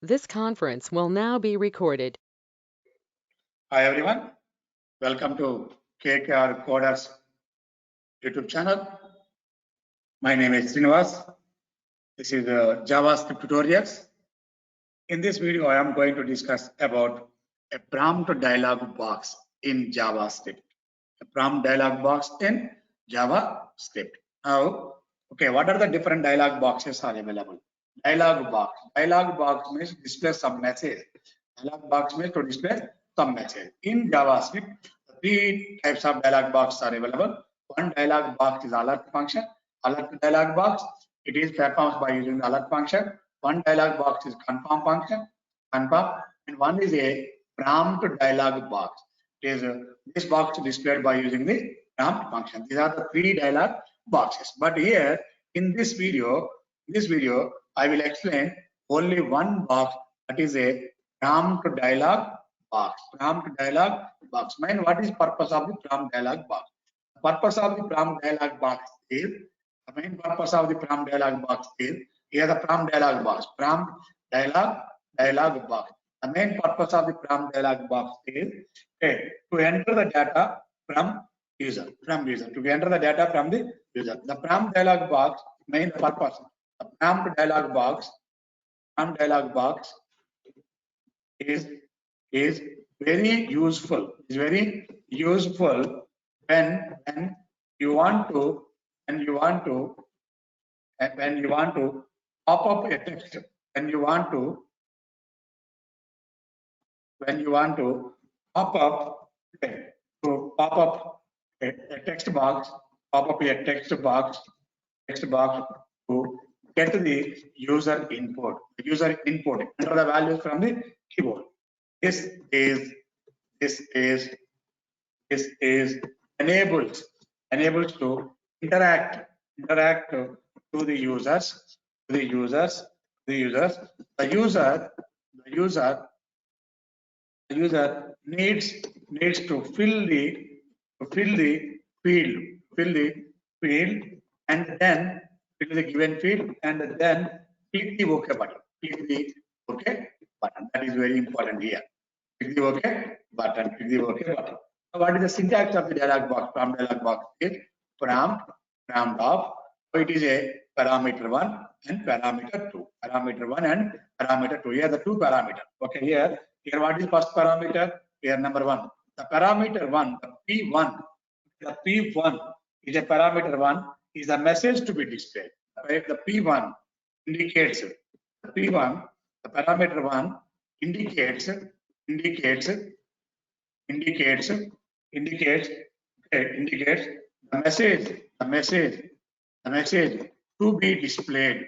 This conference will now be recorded. Hi everyone, welcome to KKR Coders YouTube channel. My name is Srinivas. This is JavaScript tutorials. In this video, I am going to discuss about a prompt dialog box in JavaScript. A prompt dialog box in JavaScript. Now, okay, what are the different dialog boxes are available? Dialog box. Dialog box means display some message. Dialog box means to display some message. In JavaScript, three types of dialog box are available. One dialog box is alert function. Alert dialog box. It is performed by using the alert function. One dialog box is confirm function. Confirm. And one is a prompt dialog box. It is this box displayed by using the prompt function. These are the three dialog boxes. But here in this video, I will explain only one box, that is a prompt dialog box. Prompt dialog box. Mind what is purpose of the prompt dialog box? The purpose of the prompt dialog box is the main purpose of the prompt dialog box is here the prompt dialog box. Prompt dialog box. The main purpose of the prompt dialog box is to enter the data from user. To enter the data from the user. The prompt dialog box main purpose. The prompt dialog box is very useful. Is very useful when you want to pop up a text. When you want to pop up a text box, to get the user input. Enter the values from the keyboard. This is enables to interact to the users. The user needs to fill the field and then fill the given field and then click the OK button. That is very important here. Click the OK button. Now, what is the syntax of the dialog box? Prompt dialog box is prompt of. So it is a parameter 1 and parameter 2. Here the two parameters. Okay, here what is first parameter? Here number 1. The parameter 1, the P1 is a parameter 1 is a message to be displayed. Right? The P1 indicates the parameter 1 indicates the message to be displayed.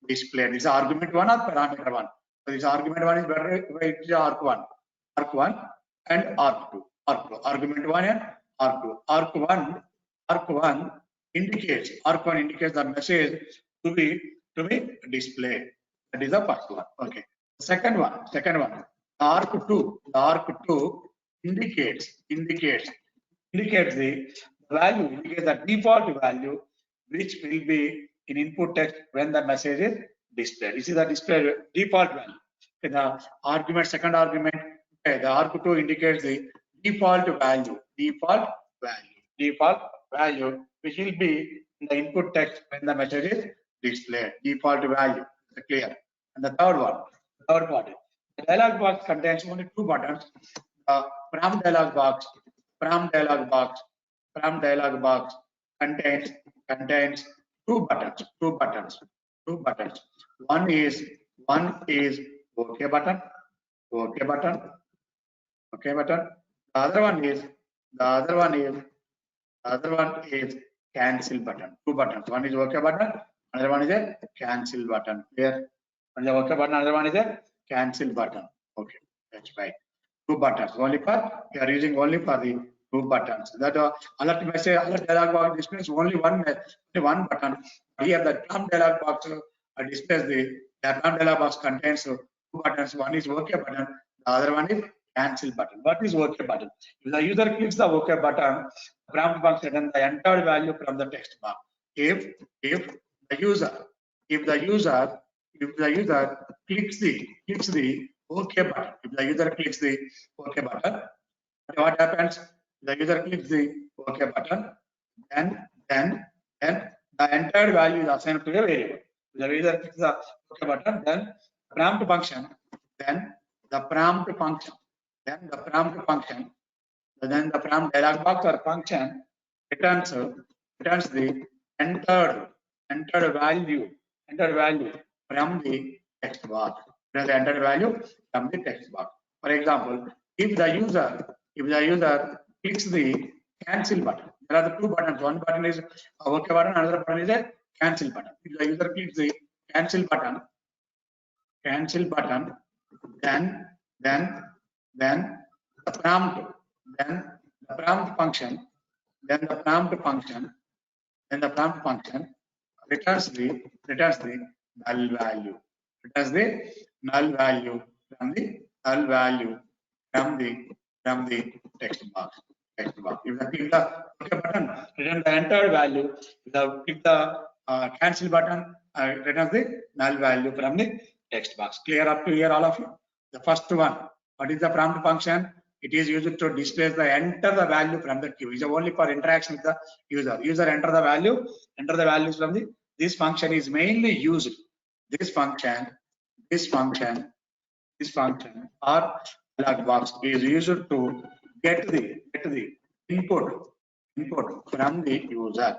This is argument 1 or parameter 1. So this argument 1 is better. It is arc1 and arc2. Argument 1 and arc2. Arc1 indicates the message to be displayed. That is the first one. Okay. Second one. Arc2 indicates the value, indicates the default value which will be in input text when the message is displayed. This is the display default value. Okay, the argument, second argument, okay, the arc2 indicates the default value which will be in the input text when the message is displayed. Default value. Clear. And the third part. The dialog box contains only two buttons. Prompt dialog box contains two buttons. One is OK button. The other one is cancel button. Two buttons. One is OK button. Another one is a cancel button. Here, one is a OK button. Another one is a cancel button. Okay, that's right. Two buttons. We are using only for the two buttons. That alert dialog box displays only one button. Here, the prompt dialog box displays the prompt dialog box contains two buttons. One is OK button. The other one is cancel button. What is OK button? If the user clicks the OK button, prompt function returns the entered value from the text box. If the user clicks the OK button, if the user clicks the OK button, what happens? The user clicks the OK button, then the entered value is assigned to a variable. The user clicks the OK button, then prompt function, then the prompt function, then the prompt dialog box or function returns the entered value from the text box. The entered value from the text box. For example, if the user clicks the cancel button, there are the two buttons. One button is a OK button, another button is a cancel button. If the user clicks the cancel button, then the prompt function returns the null value. Returns the null value from the text box. If you click the OK button, return the entered value. If you click the cancel button, return the null value from the text box. Clear up to here, all of you? The first one, what is the prompt function? It is used to display enter the value from the queue. It is only for interaction with the user. User enter the values from the. This function is mainly used. This function or dialog box is used to get the input from the user.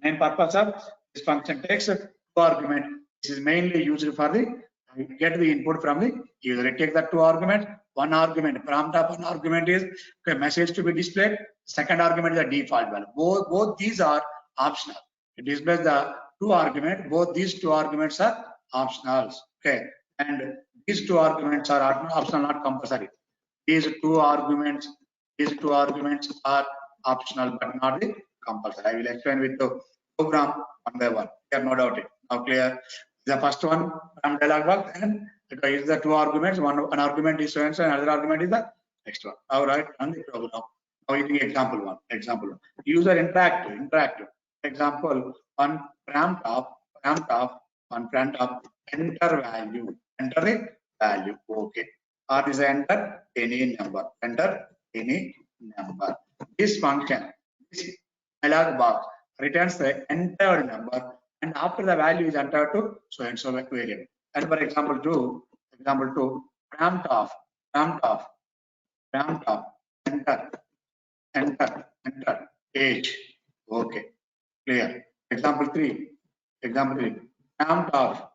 Main purpose of this function takes two arguments. This is mainly used for the get the input from the user. It takes the two arguments. One argument, prompt of one argument is a message to be displayed. Second argument is the default value. Both these are optional. It displays the two arguments. Both these two arguments are optional. Okay, and these two arguments are optional, not compulsory. These two arguments are optional but not the compulsory. I will explain with the program one by one. Here, no doubt. Now clear. The first one from dialog box, and it is the two arguments. One argument is so and so, another argument is the next one. All right, on the program. Now using example one. User interactive. Example on prompt of enter value. Enter the value. Okay. Or is enter any number. This function, this dialog box returns the entered number, and after the value is entered to so and so variable. And for example two, prompt of enter age. Okay, clear. Example three, prompt of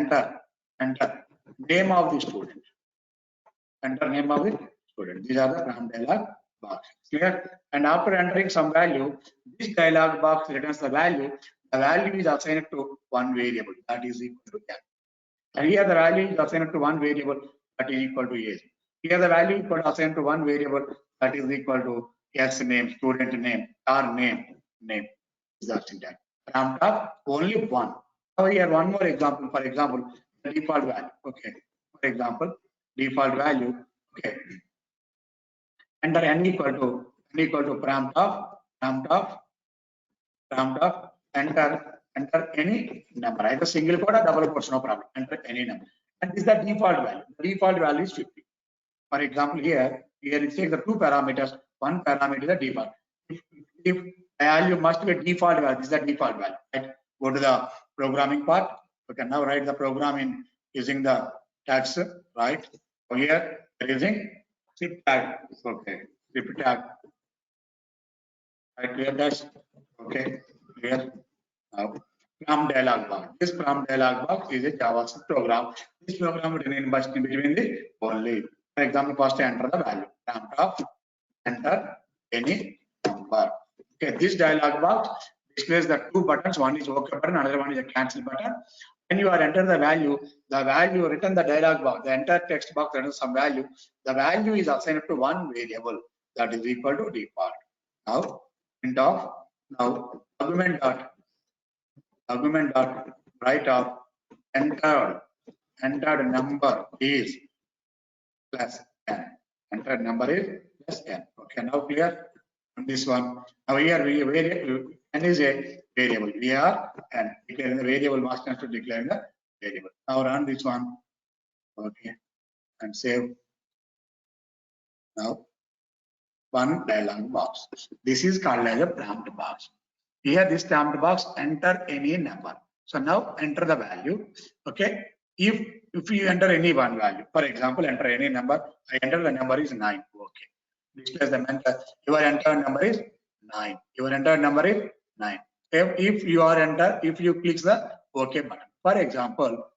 enter name of the student. Enter name of the student. These are the prompt dialog box. Clear? And after entering some value, this dialog box returns the value. The value is assigned to one variable, that is equal to n. And here the value is assigned to one variable, that is equal to age. Here the value is assigned to one variable, that is equal to s name, student name, or name. Is that syntax. Prompt of only one. Now here one more example. For example, the default value. Okay. For example, default value. Okay. Enter n equal to prompt of enter any number, either single quote or double quotes, no problem. Enter any number. And this is the default value. The default value is 50. For example, here it takes the two parameters. One parameter is the default. If value must be a default value, this is the default value. Right? Go to the programming part. You can now write the program in using the tags. Right? So here using zip tag. Okay. Zip tag. Right, clear guys? Okay, clear. Now, prompt dialog box. This prompt dialog box is a JavaScript program. This program written in between the only. For example, first enter the value. Prompt of enter any number. Okay, this dialog box displays the two buttons. One is OK button, another one is a cancel button. When you are enter the value written the dialog box, the entire text box enters some value. The value is assigned to one variable, that is equal to default. Now, print of argument dot write of entered number is plus n. Entered number is plus n. Okay, now clear on this one. Now here n is a variable. We are and declaring the variable master to declaring the variable. Now run this one. Okay, and save. Now one dialog box. This is called as a prompt box. Here this prompt box, enter any number. So now enter the value. Okay, if you enter any one value, for example, enter any number. I enter the number is 9. Okay, displays the mentor. Your entered number is 9. Your entered number is 9. If you are enter, if you click the OK button. For example,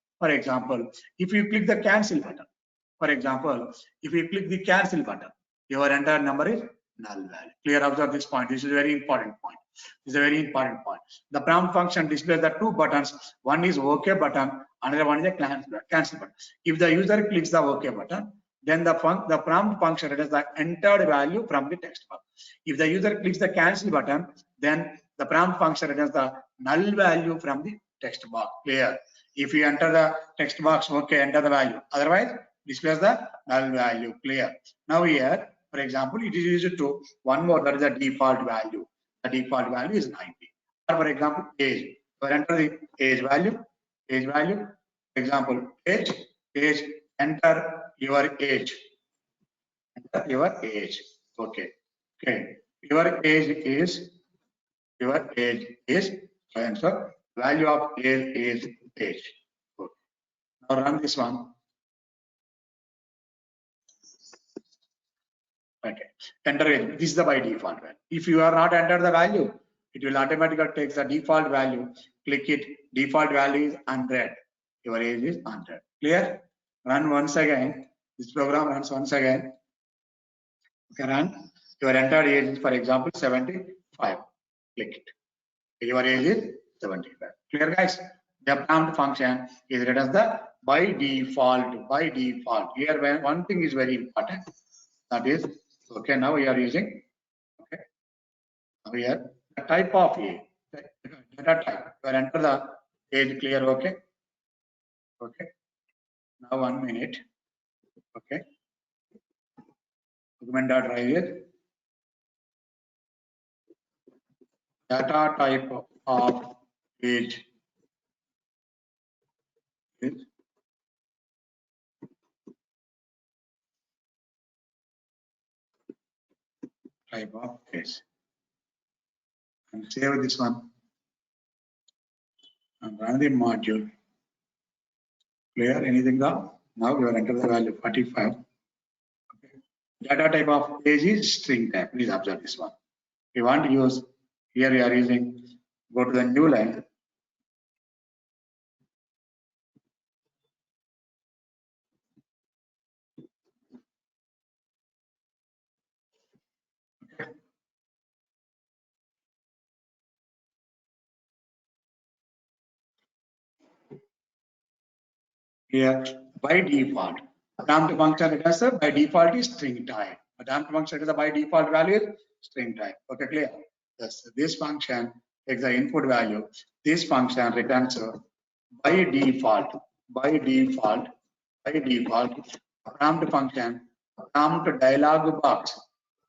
if you click the cancel button. For example, if you click the cancel button, your entire number is null value. Clear, observe this point. This is a very important point. This is a very important point. The prompt function displays the two buttons. One is OK button, another one is a cancel button. If the user clicks the OK button, then the prompt function returns the entered value from the text box. If the user clicks the cancel button, then the prompt function returns the null value from the text box. Clear. If you enter the text box, okay, enter the value. Otherwise, displays the null value. Clear. Now here, for example, it is used to one more, that is the default value. The default value is 90. Or for example, age. So enter the age value. For example, age, enter your age. Enter your age. Okay. Your age is answer. Value of age is age. Okay. Now run this one. Okay. Enter age. This is the by default value. If you are not enter the value, it will automatically take the default value. Click it. Default value is 100. Your age is 100. Clear? Run once again. This program runs once again. Okay, run. Your entered age is, for example, 75. Click it. Your age is 75. Clear, guys? The prompt function is written as the by default. By default. Here, one thing is very important. That is, okay. Now we are using. Okay. Now here, the type of age, data type. You enter the age. Clear. Okay. Okay. Now 1 minute. Okay. Document.rise. Data type of age is type of age. And save this one and run the module. Clear? Anything wrong? Now you are enter the value 45. Okay. Data type of age is string type. Please observe this one. If you want to use, here we are using, go to the new line. Okay. Here by default, prompt function returns by default is string type. Prompt function returns by default value is string type. Okay, clear? Yes, this function takes the input value. This function returns by default, prompt function, prompt dialog box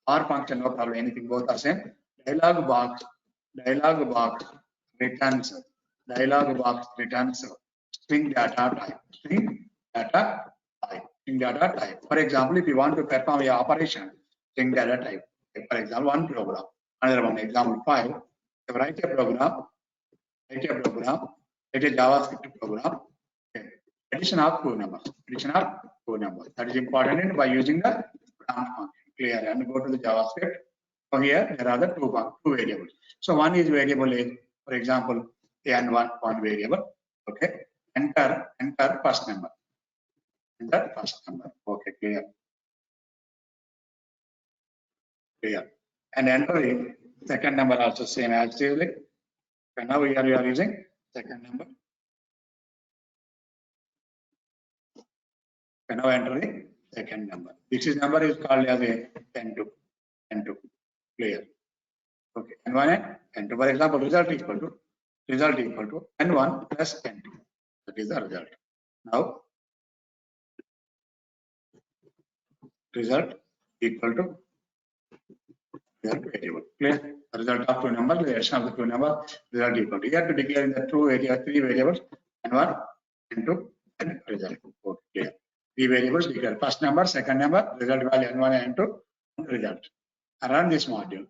or function, no problem, anything, both are same. Dialog box returns string data type. String data type. For example, if you want to perform a operation, string data type. For example, one program, another one. Example 5. You write a program, write a JavaScript program. Okay. Addition of two numbers. That is important and by using the prompt function. Clear? And go to the JavaScript. So here there are the two variables. So one is variable age. For example, n1 one variable. Okay. Enter first number. Okay, clear. And enter the second number also same as usually. Okay, now we are using second number. Okay, now enter the second number. This number is called as a n2. Clear. Okay, n1 and n2. For example, result equal to n1 plus n2. That is the result. Now result equal to variable. Clear? The result of two numbers, the addition of the two numbers, result equal to. You have to declare in the three variables, n1 into result. Okay. Three variables declare first number, second number, result value n1 and n2, result. I run this module.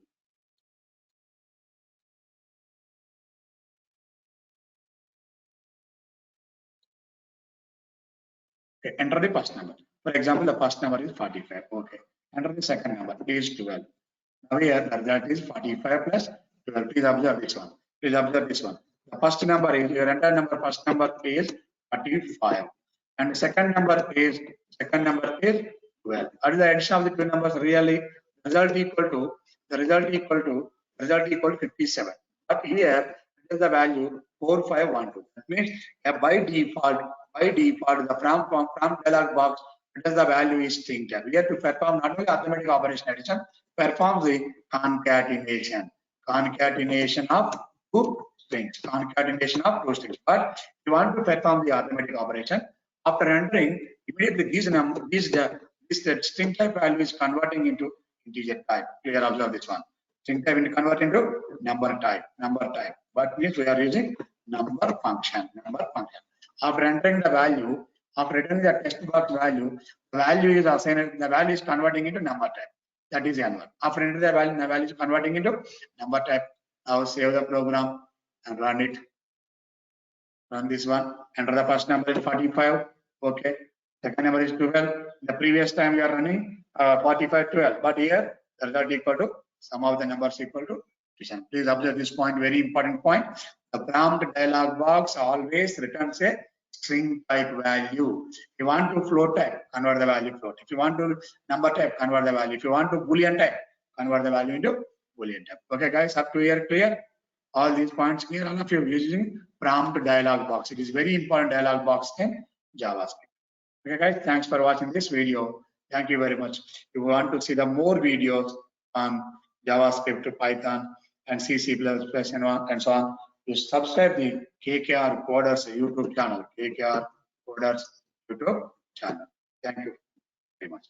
Okay, enter the first number. For example, the first number is 45. Okay. Enter the second number, it is 12. Now here the result is 45 plus 12. Please observe this one. Please observe this one. The first number is your entire number. First number is 45, and the second number is 12. What is the addition of the two numbers? Really, result equal to 57. But here it is the value 4512. That means by default the from dialog box, it is the value is string type. We have to perform not only arithmetic operation addition, perform the concatenation of two strings. But if you want to perform the arithmetic operation, after entering, immediately this string type value is converting into integer type. Clear? Observe this one. String type will convert into number type. But means we are using number function. After entering the value, after entering the text box value, the value is assigned. The value is converting into number type. That is n1. After entering the value is converting into number type. Now save the program and run it. Run this one. Enter the first number is 45. Okay. Second number is 12. The previous time we are running 45, 12. But here the result equal to sum of the numbers equal to 10. Please observe this point. Very important point. The prompt dialog box always returns a string type value. If you want to float type, convert the value float. If you want to number type, convert the value. If you want to boolean type, convert the value into boolean type. Okay, guys, up to here clear? All these points clear. All of you using prompt dialog box. It is very important dialog box in JavaScript. Okay, guys, thanks for watching this video. Thank you very much. If you want to see the more videos on JavaScript, Python, and C++ and so on, you subscribe the KKR Coders YouTube channel. KKR Coders YouTube channel. Thank you very much.